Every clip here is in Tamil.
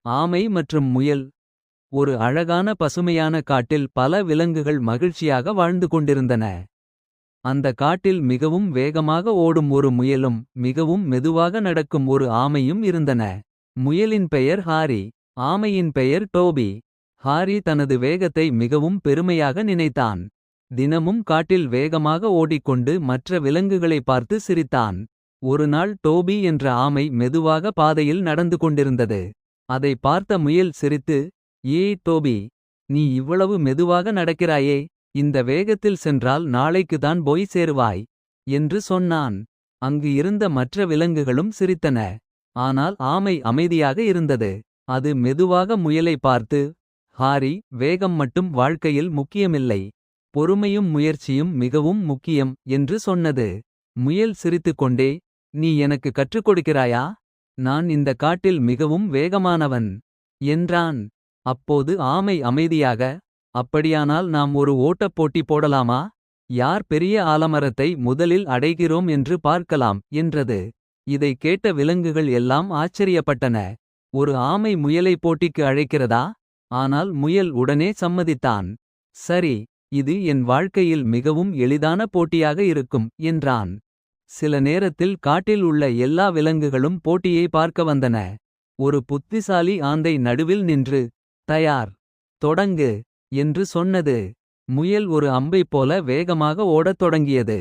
ஆமை மற்றும் முயல். ஒரு அழகான பசுமையான காட்டில் பல விலங்குகள் மகிழ்ச்சியாக வாழ்ந்து கொண்டிருந்தன. அந்த காட்டில் மிகவும் வேகமாக ஓடும் ஒரு முயலும் மிகவும் மெதுவாக நடக்கும் ஒரு ஆமையும் இருந்தன. முயலின் பெயர் ஹாரி. ஆமையின் பெயர் டோபி. ஹாரி தனது வேகத்தை மிகவும் பெருமையாக நினைத்தான். தினமும் காட்டில் வேகமாக ஓடிக்கொண்டு மற்ற விலங்குகளை பார்த்து சிரித்தான். ஒருநாள் டோபி என்ற ஆமை மெதுவாக பாதையில் நடந்து கொண்டிருந்தது. அதை பார்த்த முயல் சிரித்து, ஏய் டோபி, நீ இவ்வளவு மெதுவாக நடக்கிறாயே, இந்த வேகத்தில் சென்றால் நாளைக்குதான் போய் சேருவாய் என்று சொன்னான். அங்கு இருந்த மற்ற விலங்குகளும் சிரித்தன. ஆனால் ஆமை அமைதியாக இருந்தது. அது மெதுவாக முயலை பார்த்து, ஹாரி, வேகம் மட்டும் வாழ்க்கையில் முக்கியமில்லை, பொறுமையும் முயற்சியும் மிகவும் முக்கியம் என்று சொன்னது. முயல் சிரித்துக்கொண்டே, நீ எனக்கு கற்றுக் கொடுக்கிறாயா? நான் இந்த காட்டில் மிகவும் வேகமானவன் என்றான். அப்போது ஆமை அமைதியாக, அப்படியானால் நாம் ஒரு ஓட்டப் போட்டி போடலாமா? யார் பெரிய ஆலமரத்தை முதலில் அடைகிறோம் என்று பார்க்கலாம் என்றது. இதை கேட்ட விலங்குகள் எல்லாம் ஆச்சரியப்பட்டன. ஒரு ஆமை முயலை போட்டிக்கு அழைக்கிறதா? ஆனால் முயல் உடனே சம்மதித்தான். சரி, இது என் வாழ்க்கையில் மிகவும் எளிதான போட்டியாக இருக்கும் என்றான். சில நேரத்தில் காட்டில் உள்ள எல்லா விலங்குகளும் போட்டியை பார்க்க வந்தன. ஒரு புத்திசாலி ஆந்தை நடுவில் நின்று, தயார், தொடங்கு என்று சொன்னது. முயல் ஒரு அம்பைப் போல வேகமாக ஓடத் தொடங்கியது.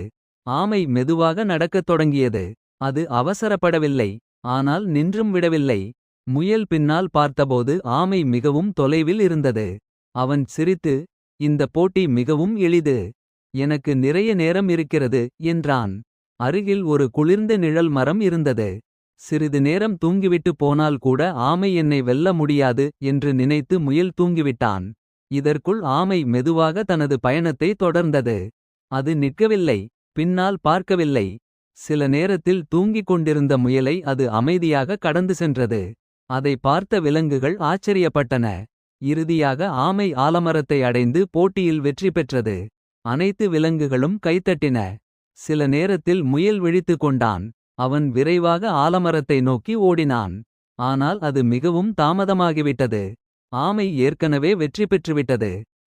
ஆமை மெதுவாக நடக்கத் தொடங்கியது. அது அவசரப்படவில்லை, ஆனால் நின்றும் விடவில்லை. முயல் பின்னால் பார்த்தபோது ஆமை மிகவும் தொலைவில் இருந்தது. அவன் சிரித்து, இந்த போட்டி மிகவும் எளிது, எனக்கு நிறைய நேரம் இருக்கிறது என்றான். அருகில் ஒரு குளிர்ந்த நிழல் மரம் இருந்தது. சிறிது நேரம் தூங்கிவிட்டு போனால் கூட ஆமை என்னை வெல்ல முடியாது என்று நினைத்து முயல் தூங்கிவிட்டான். இதற்குள் ஆமை மெதுவாக தனது பயணத்தை தொடர்ந்தது. அது நிற்கவில்லை, பின்னால் பார்க்கவில்லை. சில நேரத்தில் தூங்கிக் கொண்டிருந்த முயலை அது அமைதியாக கடந்து சென்றது. அதை பார்த்த விலங்குகள் ஆச்சரியப்பட்டன. இறுதியாக ஆமை ஆலமரத்தை அடைந்து போட்டியில் வெற்றி பெற்றது. அனைத்து விலங்குகளும் கைத்தட்டின. சில நேரத்தில் முயல் விழித்துக் கொண்டான். அவன் விரைவாக ஆலமரத்தை நோக்கி ஓடினான். ஆனால் அது மிகவும் தாமதமாகிவிட்டது. ஆமை ஏற்கனவே வெற்றி பெற்றுவிட்டது.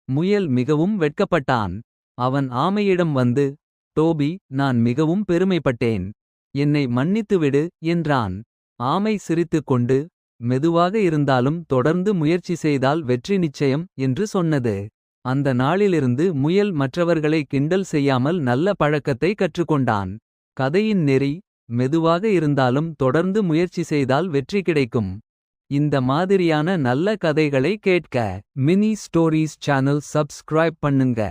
முயல் மிகவும் வெட்கப்பட்டான். அவன் ஆமையிடம் வந்து, டோபி, நான் மிகவும் பெருமைப்பட்டேன், என்னை மன்னித்துவிடு என்றான். ஆமை சிரித்துக்கொண்டு, மெதுவாக இருந்தாலும் தொடர்ந்து முயற்சி செய்தால் வெற்றி நிச்சயம் என்று சொன்னது. அந்த நாளிலிருந்து முயல் மற்றவர்களை கிண்டல் செய்யாமல் நல்ல பழக்கத்தை கற்றுக்கொண்டான். கதையின் நெறி, மெதுவாக இருந்தாலும் தொடர்ந்து முயற்சி செய்தால் வெற்றி கிடைக்கும். இந்த மாதிரியான நல்ல கதைகளை கேட்க மினி ஸ்டோரீஸ் சேனல் சப்ஸ்கிரைப் பண்ணுங்க.